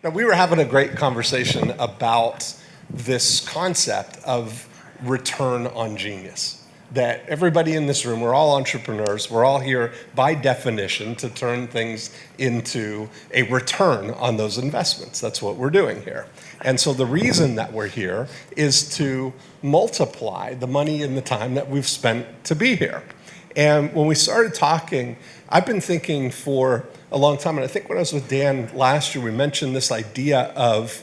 Now, we were having a great conversation about this concept of return on genius. That everybody in this room, we're all entrepreneurs, we're all here by definition to turn things into a return on those investments. That's what we're doing here. And so the reason that we're here is to multiply the money and the time that we've spent to be here. And when we started talking, I've been thinking for a long time, and I think when I was with Dan last year, we mentioned this idea of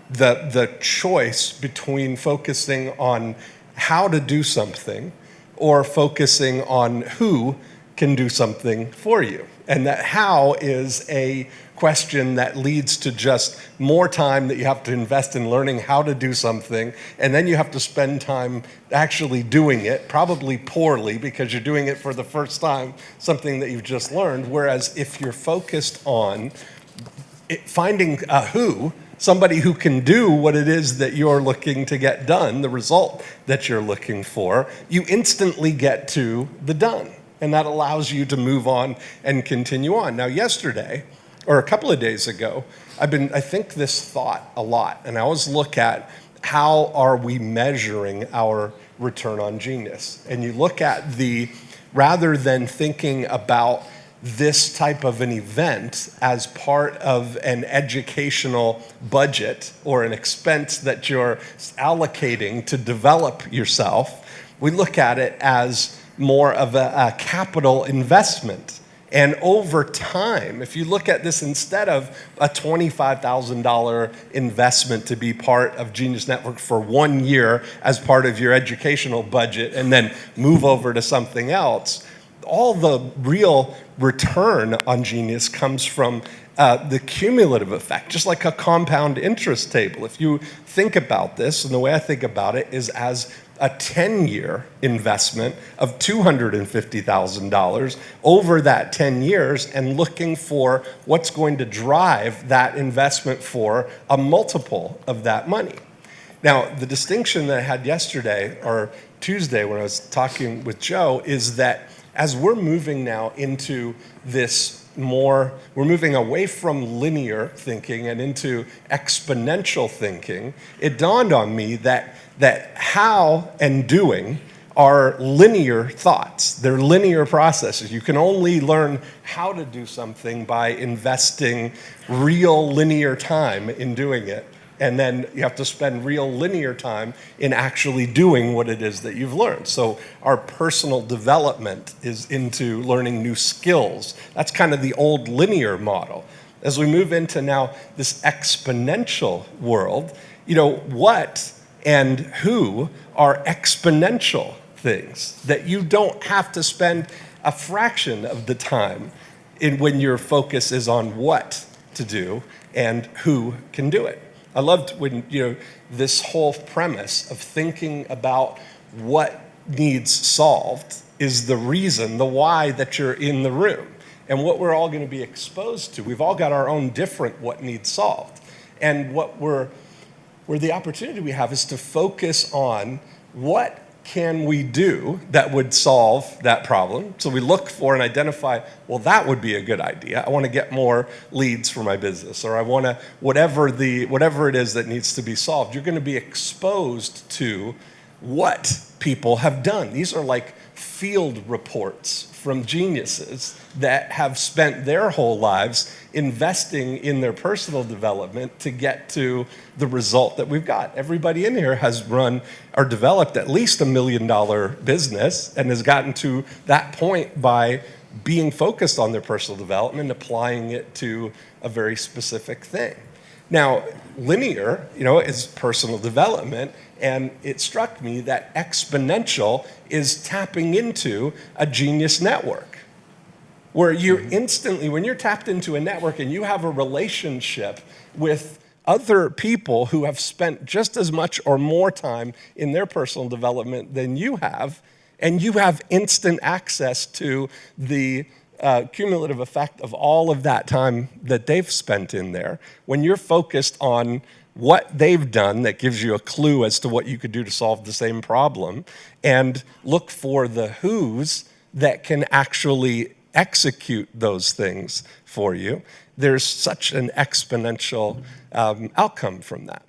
the choice between focusing on how to do something or focusing on who can do something for you. And that how is a question that leads to just more time that you have to invest in learning how to do something, and then you have to spend time actually doing it, probably poorly because you're doing it for the first time, something that you've just learned. Whereas if you're focused on finding a who, somebody who can do what it is that you're looking to get done, the result that you're looking for, you instantly get to the done. And that allows you to move on and continue on. Now, yesterday, or a couple of days ago, I think this thought a lot, and I always look at how are we measuring our return on genius. And you look at rather than thinking about this type of an event as part of an educational budget or an expense that you're allocating to develop yourself, we look at it as more of a capital investment. And over time, if you look at this instead of a $25,000 investment to be part of Genius Network for 1 year as part of your educational budget and then move over to something else, all the real return on Genius comes from the cumulative effect, just like a compound interest table. If you think about this, and the way I think about it is as a 10-year investment of $250,000 over that 10 years and looking for what's going to drive that investment for a multiple of that money. Now, the distinction that I had yesterday or Tuesday when I was talking with Joe is that as we're moving now into this we're moving away from linear thinking and into exponential thinking, it dawned on me that how and doing are linear thoughts. They're linear processes. You can only learn how to do something by investing real linear time in doing it. And then you have to spend real linear time in actually doing what it is that you've learned. So our personal development is into learning new skills. That's kind of the old linear model. As we move into now this exponential world, what and who are exponential things that you don't have to spend a fraction of the time when your focus is on what to do and who can do it. I loved when, this whole premise of thinking about what needs solved is the reason, the why that you're in the room and what we're all going to be exposed to. We've all got our own different what needs solved. And where the opportunity we have is to focus on what can we do that would solve that problem? So we look for and identify, well, that would be a good idea. I want to get more leads for my business, or I want to, whatever it is that needs to be solved. You're going to be exposed to what people have done. These are like field reports from geniuses that have spent their whole lives investing in their personal development to get to the result that we've got. Everybody in here has run or developed at least $1 million business and has gotten to that point by being focused on their personal development, applying it to a very specific thing. Now, linear, is personal development, and it struck me that exponential is tapping into a genius network, where you're instantly, when you're tapped into a network and you have a relationship with other people who have spent just as much or more time in their personal development than you have, and you have instant access to the cumulative effect of all of that time that they've spent in there, when you're focused on what they've done that gives you a clue as to what you could do to solve the same problem, and look for the who's that can actually execute those things for you, there's such an exponential outcome from that.